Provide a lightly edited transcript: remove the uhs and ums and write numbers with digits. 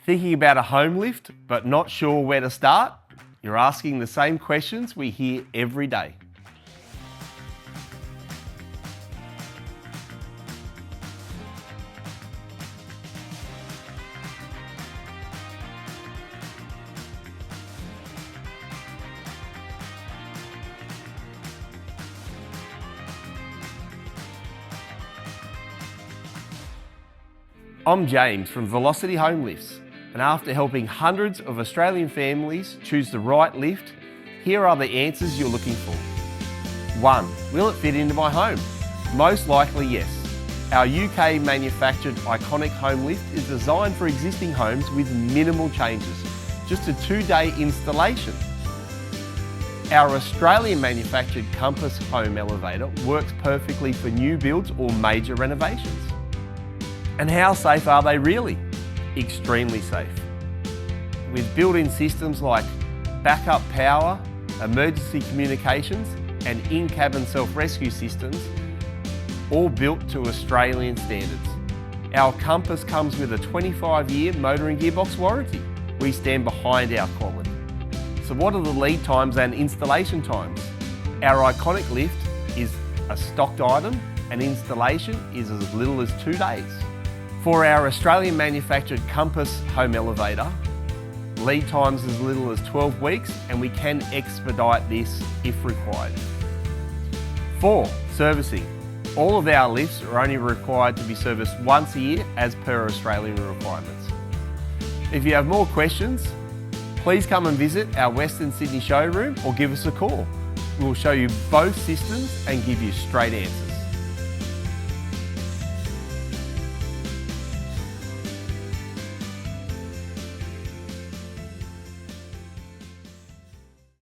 Thinking about a home lift but not sure where to start? You're asking the same questions we hear every day. I'm James from Velocity Home Lifts, and after helping hundreds of Australian families choose the right lift, here are the answers you're looking for. 1. Will it fit into my home? Most likely yes. Our UK manufactured iconic home lift is designed for existing homes with minimal changes, just a 2-day installation. Our Australian manufactured Compass home elevator works perfectly for new builds or major renovations. And how safe are they really? Extremely safe. With built-in systems like backup power, emergency communications, and in-cabin self-rescue systems, all built to Australian standards. Our Compass comes with a 25-year motor and gearbox warranty. We stand behind our quality. So what are the lead times and installation times? Our iconic lift is a stocked item and installation is as little as 2 days. For our Australian manufactured Compass home elevator, lead times as little as 12 weeks, and we can expedite this if required. 4. Servicing. All of our lifts are only required to be serviced once a year as per Australian requirements. If you have more questions, please come and visit our Western Sydney showroom or give us a call. We'll show you both systems and give you straight answers.